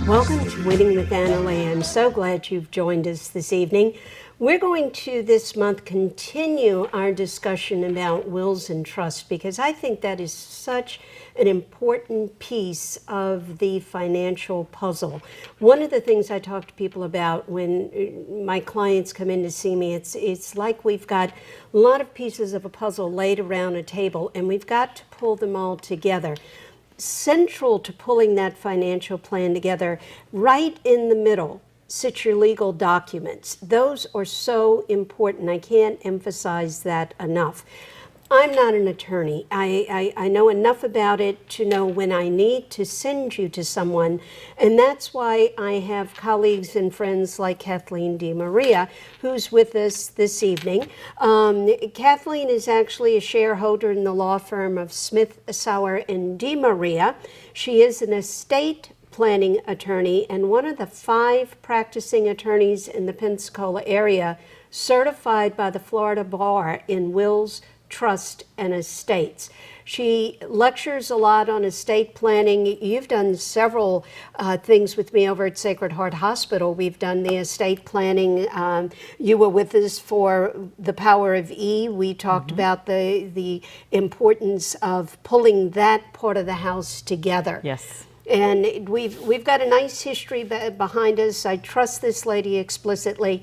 Welcome to Winning with Annalee. I'm so glad you've joined us this evening. We're going to this month continue our discussion about wills and trust because I think that is such an important piece of the financial puzzle. One of the things I talk to people about when my clients come in to see me, it's like we've got a lot of pieces of a puzzle laid around a table and we've got to pull them all together. Central to pulling that financial plan together, right in the middle, sit your legal documents. Those are so important. I can't emphasize that enough. I'm not an attorney. I know enough about it to know when I need to send you to someone, and that's why I have colleagues and friends like Kathleen DeMaria, who's with us this evening. Kathleen is actually a shareholder in the law firm of Smith, Sauer, and DeMaria. She is an estate planning attorney and one of the 5 practicing attorneys in the Pensacola area certified by the Florida Bar in wills, trust, and estates. She lectures a lot on estate planning. You've done several things with me over at Sacred Heart Hospital. We've done the estate planning. You were with us for The Power of E. We talked about the importance of pulling that part of the house together. Yes. And we've got a nice history behind us. I trust this lady explicitly.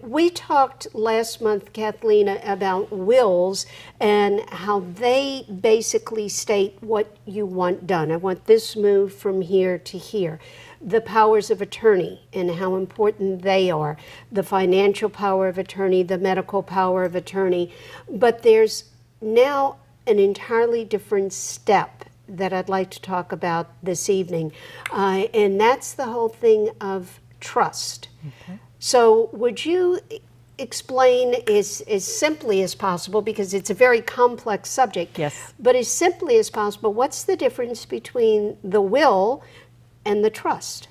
We talked last month, Kathleen, about wills and how they basically state what you want done. I want this move from here to here. The powers of attorney and how important they are. The financial power of attorney, the medical power of attorney. But there's now an entirely different step that I'd like to talk about this evening, and that's the whole thing of trust. Okay. So would you explain as simply as possible, because it's a very complex subject, yes, but as simply as possible, what's the difference between the will and the trust?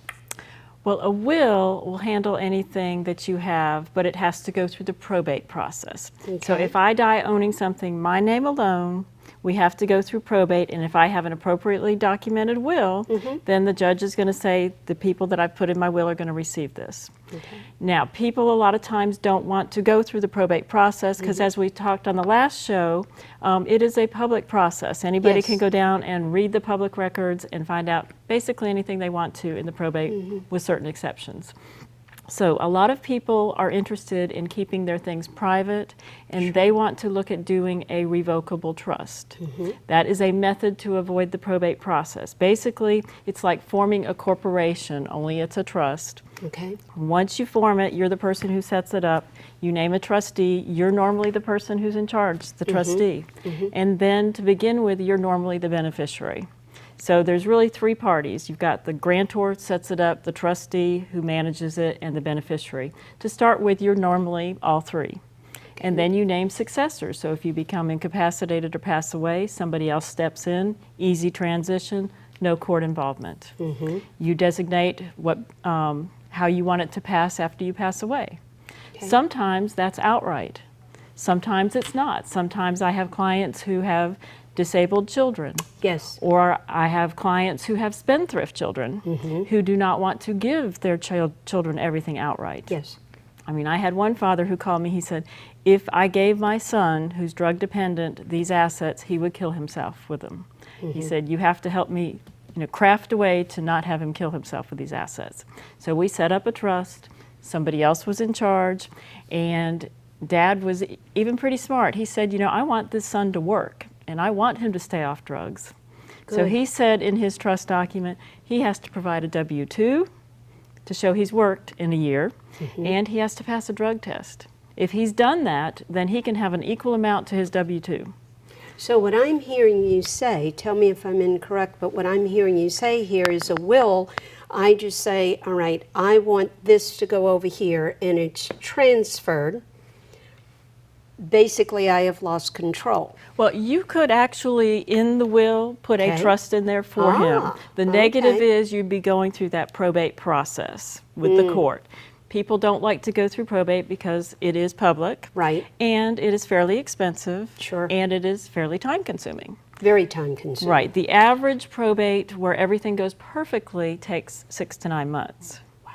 Well, a will handle anything that you have, but it has to go through the probate process. Okay. So if I die owning something, my name alone, we have to go through probate, and if I have an appropriately documented will, then the judge is going to say the people that I've put in my will are going to receive this. Okay. Now, people a lot of times don't want to go through the probate process because as we talked on the last show, it is a public process. Anybody can go down and read the public records and find out basically anything they want to in the probate with certain exceptions. So a lot of people are interested in keeping their things private, and they want to look at doing a revocable trust. That is a method to avoid the probate process. Basically, it's like forming a corporation, only it's a trust. Okay. Once you form it, you're the person who sets it up. You name a trustee. You're normally the person who's in charge, the trustee. And then to begin with, you're normally the beneficiary. So there's really 3 parties. You've got the grantor sets it up, the trustee who manages it, and the beneficiary. To start with, you're normally all 3. Okay. And then you name successors. So if you become incapacitated or pass away, somebody else steps in, easy transition, no court involvement. You designate what, how you want it to pass after you pass away. Okay. Sometimes that's outright. Sometimes it's not. Sometimes I have clients who have disabled children. Yes. Or I have clients who have spendthrift children who do not want to give their children everything outright. Yes. I mean, I had one father who called me, he said, if I gave my son, who's drug dependent, these assets, he would kill himself with them. He said, you have to help me, craft a way to not have him kill himself with these assets. So we set up a trust, somebody else was in charge, and Dad was even pretty smart. He said, I want this son to work, and I want him to stay off drugs. Good. So he said in his trust document, he has to provide a W-2 to show he's worked in a year, and he has to pass a drug test. If he's done that, then he can have an equal amount to his W-2. So what I'm hearing you say, tell me if I'm incorrect, but what I'm hearing you say here is a will, I just say, all right, I want this to go over here, and it's transferred. Basically, I have lost control. Well, you could actually, in the will, put a Okay. trust in there for him. The negative okay. is you'd be going through that probate process with the court. People don't like to go through probate because it is public. Right. And it is fairly expensive. Sure. And it is fairly time consuming. Very time consuming. Right. The average probate where everything goes perfectly takes 6 to 9 months. Wow.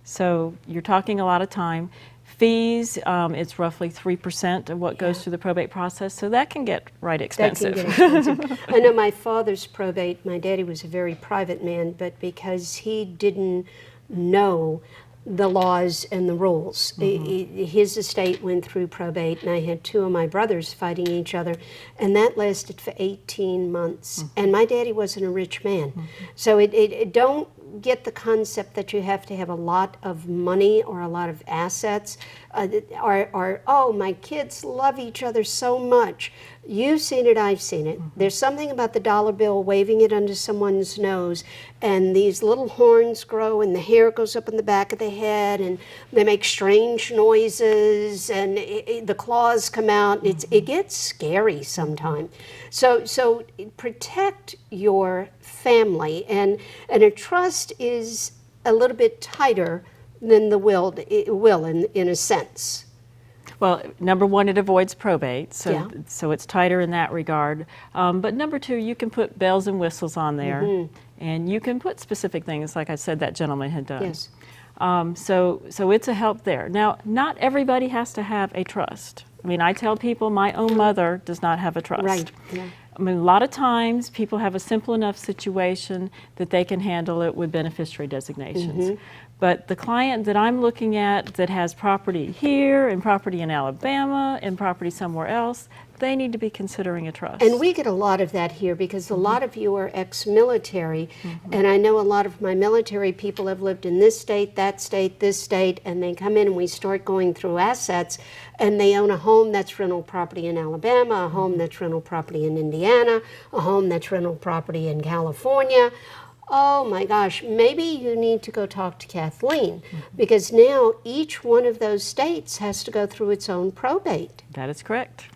So you're talking a lot of time. Fees, it's roughly 3% of what goes through the probate process, so that can get right expensive. That can get expensive. I know my father's probate, my daddy was a very private man, but because he didn't know the laws and the rules. His estate went through probate, and I had 2 of my brothers fighting each other, and that lasted for 18 months. And my daddy wasn't a rich man. So it don't get the concept that you have to have a lot of money or a lot of assets, or oh, my kids love each other so much. You've seen it, I've seen it. There's something about the dollar bill, waving it under someone's nose, and these little horns grow, and the hair goes up in the back of the head, and they make strange noises, and the claws come out. It gets scary sometimes. So protect your family, and a trust is a little bit tighter than the will in a sense. Well, number one, it avoids probate, so Yeah. so it's tighter in that regard. But number two, you can put bells and whistles on there, and you can put specific things, like I said that gentleman had done. Yes. So it's a help there. Now, not everybody has to have a trust. I mean, I tell people my own mother does not have a trust. Right. Yeah. I mean, a lot of times people have a simple enough situation that they can handle it with beneficiary designations. But the client that I'm looking at that has property here and property in Alabama and property somewhere else, they need to be considering a trust. And we get a lot of that here because a lot of you are ex-military, and I know a lot of my military people have lived in this state, this state, and they come in and we start going through assets, and they own a home that's rental property in Alabama, a home that's rental property in Indiana, a home that's rental property in California. Oh my gosh, maybe you need to go talk to Kathleen, because now each one of those states has to go through its own probate. That is correct.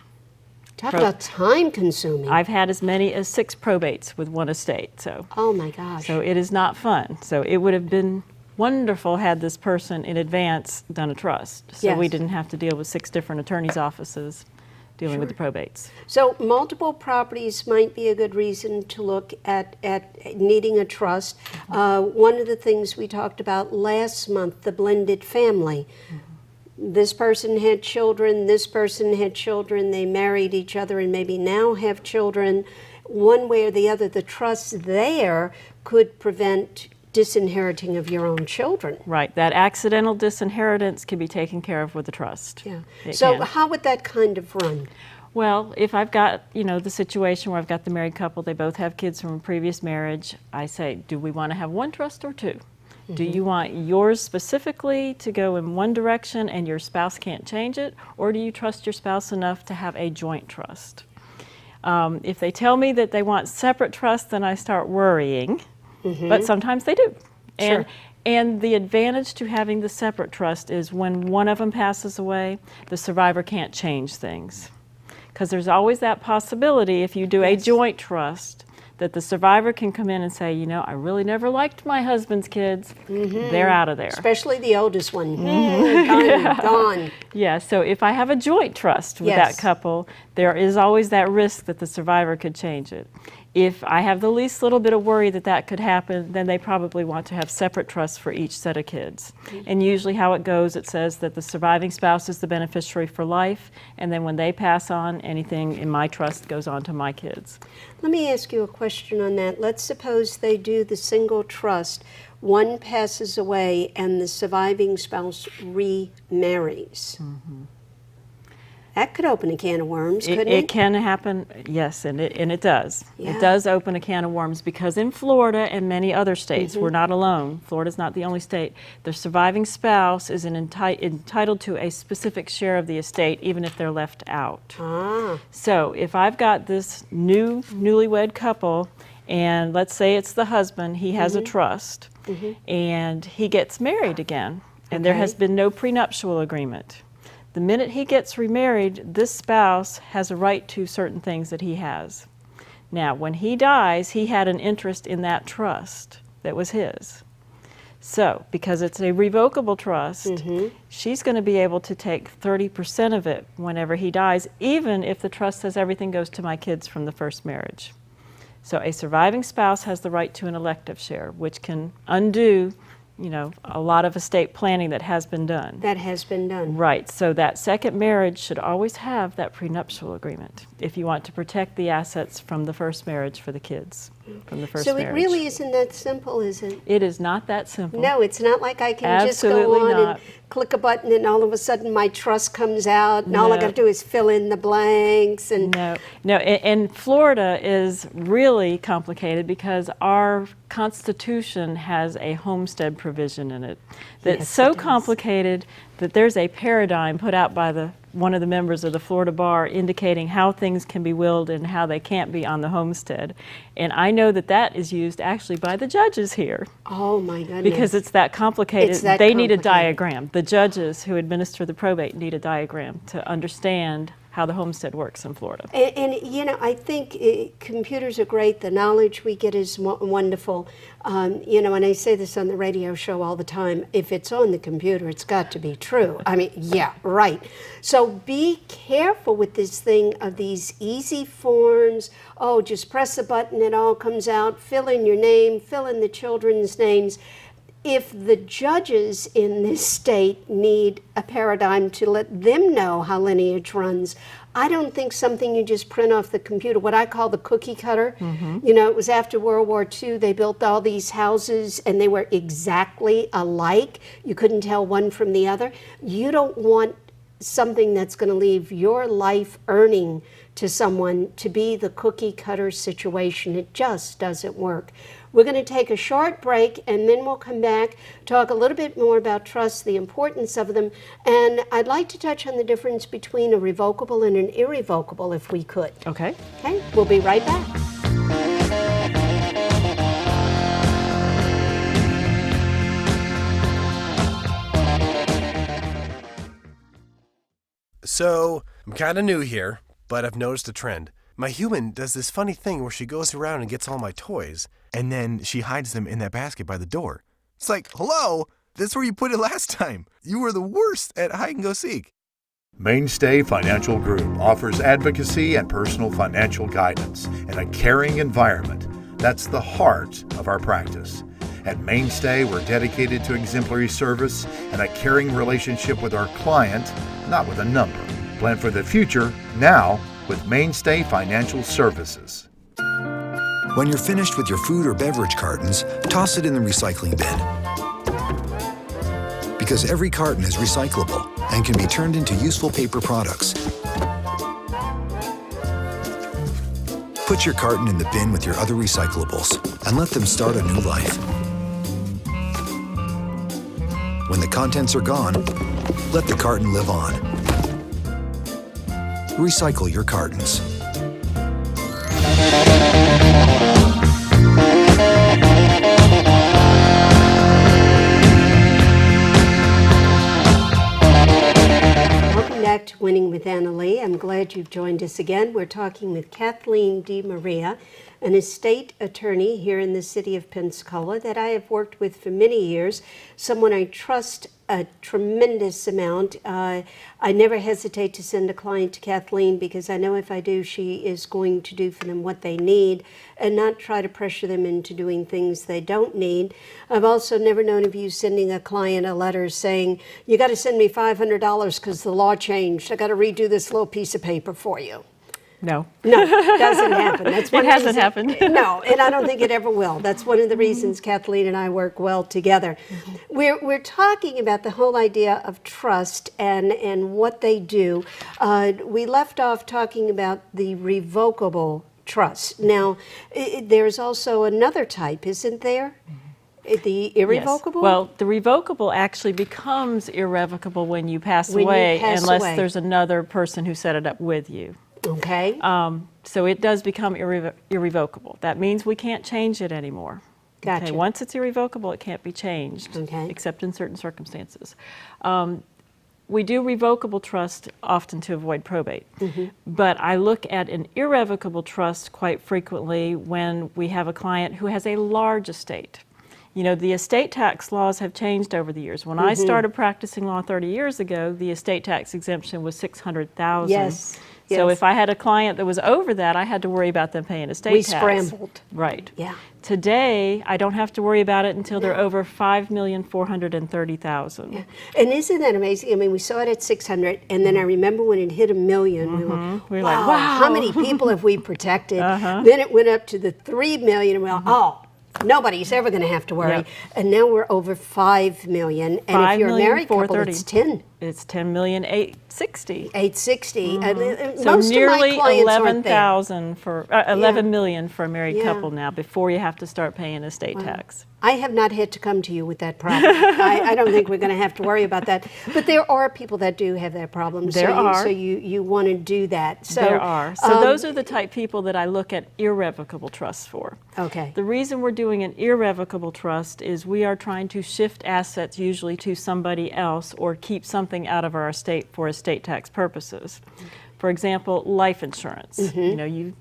Talk about time consuming. I've had as many as 6 probates with one estate, so Oh my gosh. so it is not fun. So it would have been wonderful had this person in advance done a trust, so we Yes. didn't have to deal with 6 different attorneys' offices dealing with the probates. So multiple properties might be a good reason to look at needing a trust. One of the things we talked about last month, the blended family. This person had children, this person had children, they married each other and maybe now have children. One way or the other, the trust there could prevent disinheriting of your own children. Right, that accidental disinheritance can be taken care of with a trust. Yeah. It So can. how would that kind of run? Well, if I've got, the situation where I've got the married couple, they both have kids from a previous marriage, I say, do we want to have one trust or 2? Do you want yours specifically to go in one direction and your spouse can't change it? Or do you trust your spouse enough to have a joint trust? If they tell me that they want separate trusts, then I start worrying. But sometimes they do. Sure. And the advantage to having the separate trust is when one of them passes away, the survivor can't change things. Because there's always that possibility if you do a joint trust that the survivor can come in and say, I really never liked my husband's kids. They're out of there. Especially the oldest one. Gone. Yeah, so if I have a joint trust with Yes. that couple, there is always that risk that the survivor could change it. If I have the least little bit of worry that that could happen, then they probably want to have separate trusts for each set of kids. And usually how it goes, it says that the surviving spouse is the beneficiary for life, and then when they pass on, anything in my trust goes on to my kids. Let me ask you a question on that. Let's suppose they do the single trust. One passes away and the surviving spouse remarries. That could open a can of worms, couldn't It can happen, yes, and it does. Yeah. It does open a can of worms because in Florida and many other states, we're not alone. Florida's not the only state. The surviving spouse is entitled to a specific share of the estate, even if they're left out. Ah, So if I've got this newlywed couple, and let's say it's the husband, he has a trust, and he gets married again, and there has been no prenuptial agreement. The minute he gets remarried, this spouse has a right to certain things that he has. Now, when he dies, he had an interest in that trust that was his. So, because it's a revocable trust, she's going to be able to take 30% of it whenever he dies, even if the trust says everything goes to my kids from the first marriage. So a surviving spouse has the right to an elective share, which can undo, a lot of estate planning that has been done. that has been done. Right, so that second marriage should always have that prenuptial agreement if you want to protect the assets from the first marriage for the kids, from the first So marriage. it really isn't that simple, is it? It is not that simple. No, it's not like I can just go Absolutely on not. and click a button and all of a sudden my trust comes out and all I No. got to do is fill in the blanks and No, and Florida is really complicated because our Constitution has a homestead provision in it that's Yes, so it does. complicated that there's a paradigm put out by one of the members of the Florida Bar indicating how things can be willed and how they can't be on the homestead. And I know that is used actually by the judges here. oh my goodness. Because it's that complicated. It's that they need a complicated. diagram. The judges who administer the probate need a diagram to understand how the homestead works in Florida. And I think computers are great. The knowledge we get is wonderful. And I say this on the radio show all the time. If it's on the computer, it's got to be true. I mean, yeah, right. So be careful with this thing of these easy forms. Oh, just press a button, it all comes out. Fill in your name, fill in the children's names. If the judges in this state need a paradigm to let them know how lineage runs, I don't think something you just print off the computer, what I call the cookie cutter. It was after World War II, they built all these houses and they were exactly alike. You couldn't tell one from the other. You don't want something that's going to leave your life earning to someone to be the cookie cutter situation. It just doesn't work. We're going to take a short break and then we'll come back, talk a little bit more about trusts, the importance of them, and I'd like to touch on the difference between a revocable and an irrevocable if we could. Okay. Okay, we'll be right back. So, I'm kind of new here, but I've noticed a trend. My human does this funny thing where she goes around and gets all my toys, and then she hides them in that basket by the door. It's like, hello, that's where you put it last time. You were the worst at hide and go seek. Mainstay Financial Group offers advocacy and personal financial guidance in a caring environment. That's the heart of our practice. At Mainstay, we're dedicated to exemplary service and a caring relationship with our client, not with a number. Plan for the future now with Mainstay Financial Services. When you're finished with your food or beverage cartons, toss it in the recycling bin. Because every carton is recyclable and can be turned into useful paper products. Put your carton in the bin with your other recyclables and let them start a new life. When the contents are gone, let the carton live on. Recycle your cartons. Welcome back to Winning with Annalee. I'm glad you've joined us again. We're talking with Kathleen DeMaria, an estate attorney here in the city of Pensacola that I have worked with for many years, someone I trust a tremendous amount. I never hesitate to send a client to Kathleen because I know if I do, she is going to do for them what they need and not try to pressure them into doing things they don't need. I've also never known of you sending a client a letter saying, you got to send me $500 because the law changed. I got to redo this little piece of paper for you. No. No, doesn't happen. That's one It hasn't reason- happened. No, and I don't think it ever will. That's one of the reasons Kathleen and I work well together. We're talking about the whole idea of trust and what they do. We left off talking about the revocable trust. Now, there's also another type, isn't there? The irrevocable? Yes. Well, the revocable actually becomes irrevocable when you pass When you away, pass unless away. there's another person who set it up with you. Okay. So it does become irrevocable. That means we can't change it anymore. Gotcha. Okay, once it's irrevocable, it can't be changed, Okay. except in certain circumstances. We do revocable trust often to avoid probate, but I look at an irrevocable trust quite frequently when we have a client who has a large estate. You know, the estate tax laws have changed over the years. When I started practicing law 30 years ago, the estate tax exemption was $600,000. Yes. So Yes. if I had a client that was over that, I had to worry about them paying estate We tax. scrambled. Right. Yeah. Today, I don't have to worry about it until they're over $5,430,000. And isn't that amazing? I mean, we saw it at 600, and then I remember when it hit $1 million, we were We were wow, like, wow. how many people have we protected? Then it went up to the 3 million, and we were, oh, nobody's ever going to have to worry. Yep. And now we're over 5 million, and if you're a married couple, it's 10. It's $10,860,000. 860. So Most nearly of my clients aren't there. 11,000 for 11 million for a married Yeah. couple now before you have to start paying estate tax. I have not had to come to you with that problem. I don't think we're going to have to worry about that. But there are people that do have that problem. There are. So you want to do that. So, There are. So those are the type people that I look at irrevocable trusts for. Okay. The reason we're doing an irrevocable trust is we are trying to shift assets usually to somebody else or keep something out of our estate for estate tax purposes. For example, life insurance. You know, you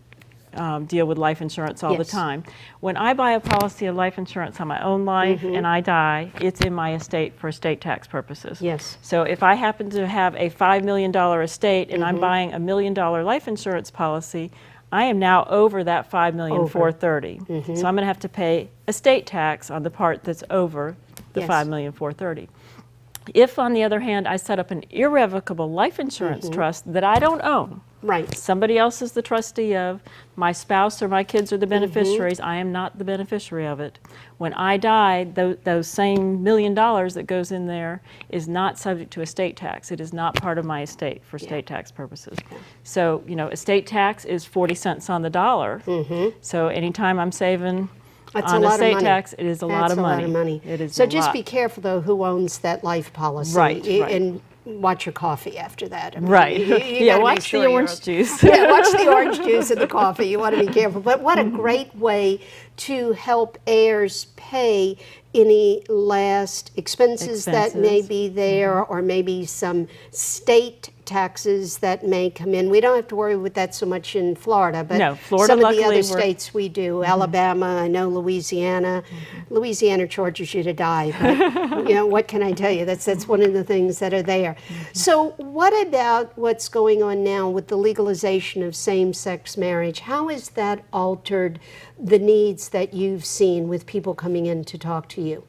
deal with life insurance all the Yes. time. When I buy a policy of life insurance on my own life and I die, it's in my estate for estate tax purposes. Yes. So if I happen to have a $5 million estate and I'm buying a $1 million life insurance policy, I am now over that $5,430,000. So I'm going to have to pay estate tax on the part that's over the Yes. $5,430,000. If, on the other hand, I set up an irrevocable life insurance trust that I don't own, Right. somebody else is the trustee of, my spouse or my kids are the beneficiaries, I am not the beneficiary of it. When I die, those same $1 million that goes in there is not subject to estate tax. It is not part of my estate for estate tax purposes. So, you know, estate tax is 40 cents on the dollar. So anytime I'm saving That's on a lot of estate money. tax, it is a lot of money. It is So a just lot. be careful, though, who owns that life policy. Right, right. And watch your coffee after that. I mean, Right. you Yeah, gotta make watch sure the you're- orange juice. Yeah, watch the orange juice and the coffee. You want to be careful. But what a great way to help heirs pay any last expenses that may Expenses. be there, or maybe some state taxes that may come in. We don't have to worry with that so much in Florida, but No, Florida, some of the luckily, other we're- states we do. Alabama, I know Louisiana. Louisiana charges you to die, but you know, what can I tell you? That's one of the things that are there. So what about what's going on now with the legalization of same-sex marriage? How has that altered the needs that you've seen with people coming in to talk to you?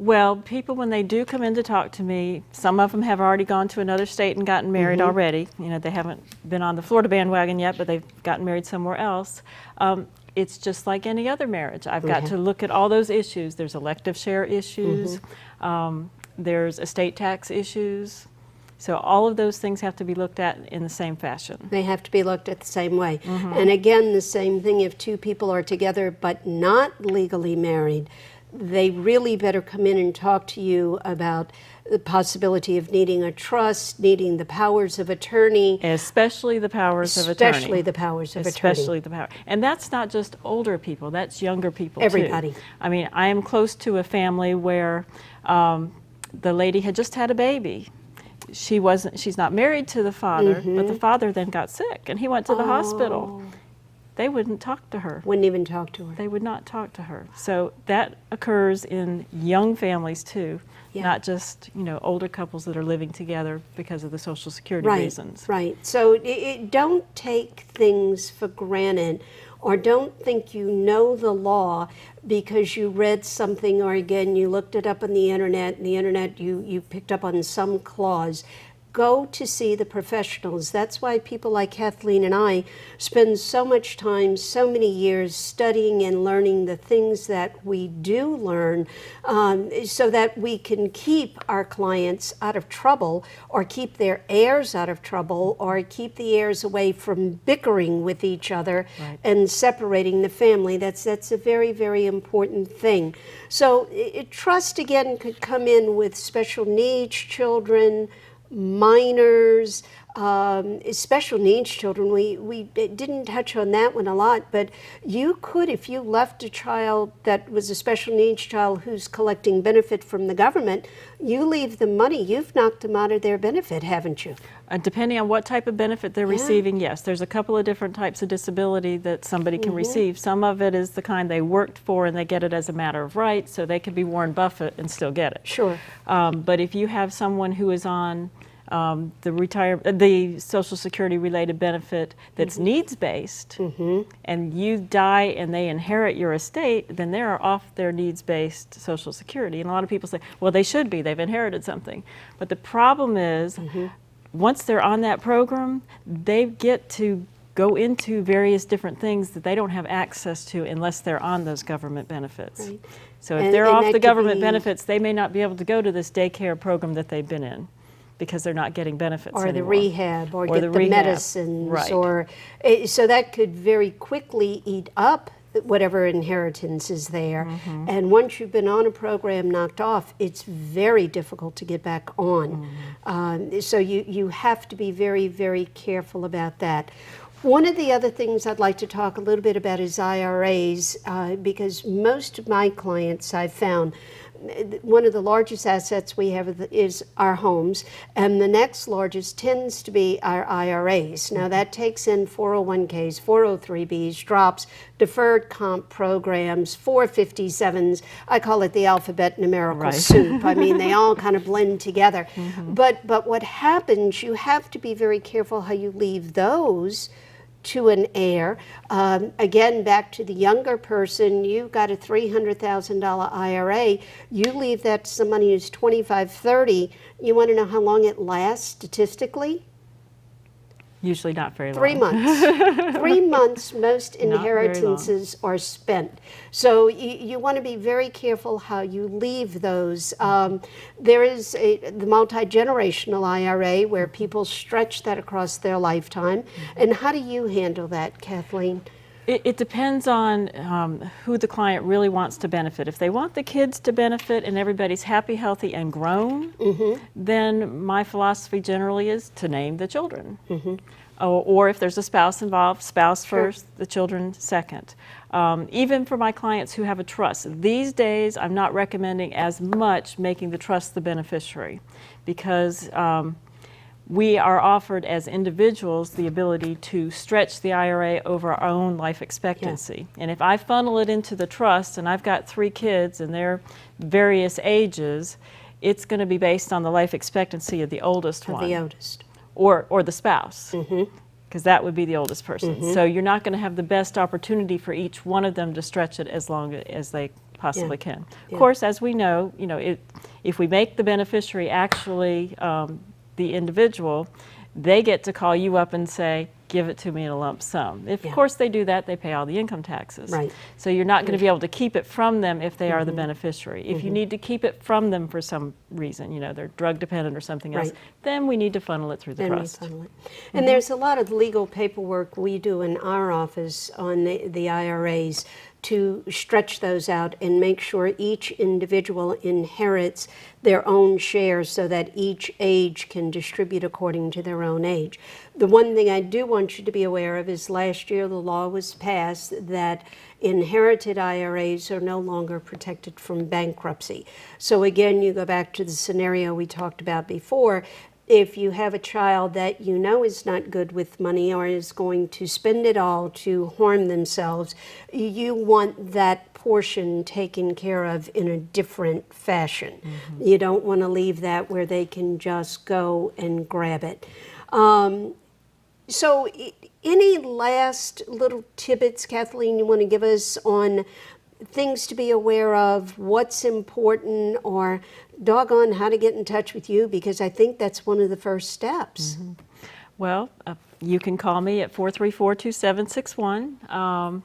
Well, people, when they do come in to talk to me, some of them have already gone to another state and gotten married already. You know, they haven't been on the Florida bandwagon yet, but they've gotten married somewhere else. It's just like any other marriage. I've got to look at all those issues. There's elective share issues. There's estate tax issues. So all of those things have to be looked at in the same fashion. They have to be looked at the same way. And again, the same thing if two people are together but not legally married, they really better come in and talk to you about the possibility of needing a trust, needing the powers of attorney. Especially the powers of attorney. Especially the powers of attorney. Especially the power. And that's not just older people, that's younger people Everybody. too. I mean, I am close to a family where the lady had just had a baby. She's not married to the father, but the father then got sick and he went to the hospital. They wouldn't talk to her. Wouldn't even talk to her. They would not talk to her. So that occurs in young families too, not just, you know, older couples that are living together because of the Social Security reasons. Right. So don't take things for granted, or don't think you know the law because you read something, or again, you looked it up on the internet, and the internet you picked up on some clause. go to see the professionals. That's why people like Kathleen and I spend so much time, so many years studying and learning the things that we do learn, so that we can keep our clients out of trouble, or keep their heirs out of trouble, or keep the heirs away from bickering with each other and separating the family. That's a very, very important thing. So trust, again, could come in with special needs children, minors, special needs children. We didn't touch on that one a lot, but you could, if you left a child that was a special needs child who's collecting benefit from the government, you leave them money, you've knocked them out of their benefit, haven't you? Depending on what type of benefit they're receiving, yes. There's a couple of different types of disability that somebody can receive. Some of it is the kind they worked for and they get it as a matter of right, so they could be Warren Buffett and still get it. Sure. But if you have someone who is on the Social Security related benefit that's needs-based, and you die and they inherit your estate, then they're off their needs-based Social Security. And a lot of people say, well, they should be, they've inherited something. But the problem is, once they're on that program, they get to go into various different things that they don't have access to unless they're on those government benefits. Right. So if they're off the government benefits, they may not be able to go to this daycare program that they've been in, because they're not getting benefits or anymore. The rehab, or get the rehab. medicines, Right. or so that could very quickly eat up whatever inheritance is there. And once you've been on a program knocked off, it's very difficult to get back on. So you have to be very, very careful about that. One of the other things I'd like to talk a little bit about is IRAs, because most of my clients I've found, one of the largest assets we have is our homes, and the next largest tends to be our IRAs. Now that takes in 401ks, 403bs, drops, deferred comp programs, 457s. I call it the alphabet numerical soup. I mean, they all kind of blend together. But what happens, you have to be very careful how you leave those to an heir. Again, back to the younger person, you've got a $300,000 IRA, you leave that to somebody who's 25, 30, you want to know how long it lasts statistically? Usually not very long. 3 months. 3 months, most inheritances are spent. So you want to be very careful how you leave those. There is the multi-generational IRA where people stretch that across their lifetime. And how do you handle that, Kathleen? It depends on who the client really wants to benefit. If they want the kids to benefit and everybody's happy, healthy, and grown, then my philosophy generally is to name the children. Or if there's a spouse involved, spouse first, the children second. Even for my clients who have a trust, these days I'm not recommending as much making the trust the beneficiary, because we are offered as individuals the ability to stretch the IRA over our own life expectancy. And if I funnel it into the trust and I've got 3 kids and they're various ages, it's going to be based on the life expectancy of the oldest one. The oldest. Or the spouse, because that would be the oldest person. So you're not going to have the best opportunity for each one of them to stretch it as long as they possibly can. Of course, as we know, if we make the beneficiary actually the individual, they get to call you up and say, give it to me in a lump sum. If, of course, they do that, they pay all the income taxes. Right. So you're not going to be able to keep it from them if they are the beneficiary. If you need to keep it from them for some reason, they're drug dependent or something else, then we need to funnel it through the trust. And there's a lot of legal paperwork we do in our office on the IRAs to stretch those out and make sure each individual inherits their own share so that each age can distribute according to their own age. The one thing I do want you to be aware of is last year the law was passed that inherited IRAs are no longer protected from bankruptcy. So again, you go back to the scenario we talked about before. If you have a child that you know is not good with money or is going to spend it all to harm themselves, you want that portion taken care of in a different fashion. You don't want to leave that where they can just go and grab it. So any last little tidbits, Kathleen, you want to give us on things to be aware of, what's important, or doggone how to get in touch with you, because I think that's one of the first steps. Well, you can call me at 434-2761.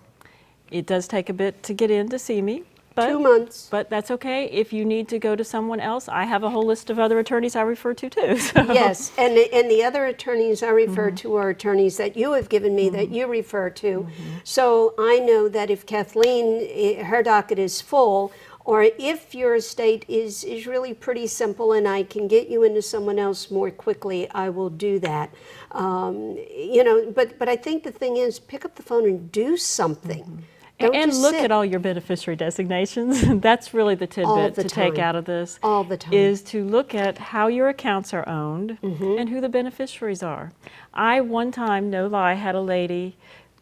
It does take a bit to get in to see me. But, 2 months. But that's okay. If you need to go to someone else, I have a whole list of other attorneys I refer to too. So. Yes, and the other attorneys I refer to are attorneys that you have given me that you refer to. So I know that if Kathleen, her docket is full, or if your estate is really pretty simple and I can get you into someone else more quickly, I will do that. But I think the thing is, pick up the phone and do something. Don't And just look sit. at all your beneficiary designations. That's really the tidbit the to take time. out of this. All the time. Is to look at how your accounts are owned and who the beneficiaries are. I one time, no lie, had a lady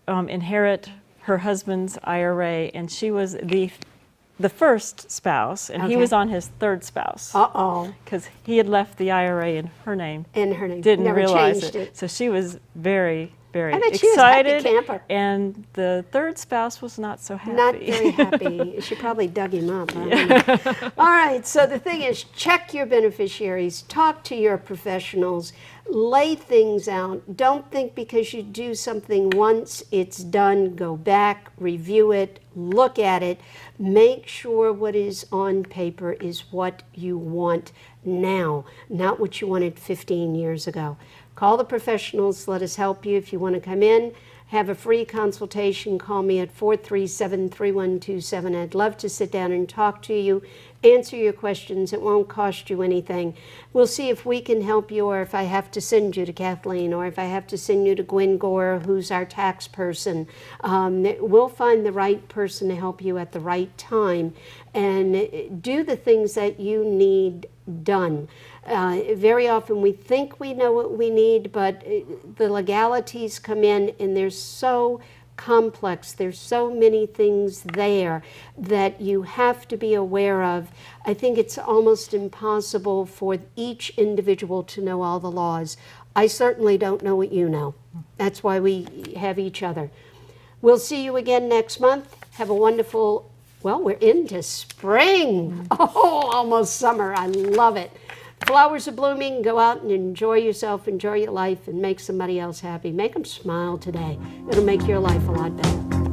inherit her husband's IRA, and she was the first spouse, and he Okay. was on his third spouse. Uh-oh. Because he had left the IRA in her name. And her name. Didn't Never realize changed it. So she was very, very I bet she was a happy excited. camper. And the third spouse was not so happy. Not very happy. She probably dug him up. I don't know. All right, so the thing is, check your beneficiaries, talk to your professionals, lay things out. Don't think because you do something once, it's done. Go back, review it, look at it. Make sure what is on paper is what you want now, not what you wanted 15 years ago. Call the professionals. Let us help you. If you want to come in, have a free consultation, call me at 437-3127. I'd love to sit down and talk to you, answer your questions. It won't cost you anything. We'll see if we can help you, or if I have to send you to Kathleen, or if I have to send you to Gwen Gore, who's our tax person. We'll find the right person to help you at the right time and do the things that you need done. Very often we think we know what we need, but the legalities come in and they're so complex. There's so many things there that you have to be aware of. I think it's almost impossible for each individual to know all the laws. I certainly don't know what you know. That's why we have each other. We'll see you again next month. Have a wonderful, well, we're into spring. Oh, almost summer. I love it. Flowers are blooming. Go out and enjoy yourself, enjoy your life, and make somebody else happy. Make them smile today. It'll make your life a lot better.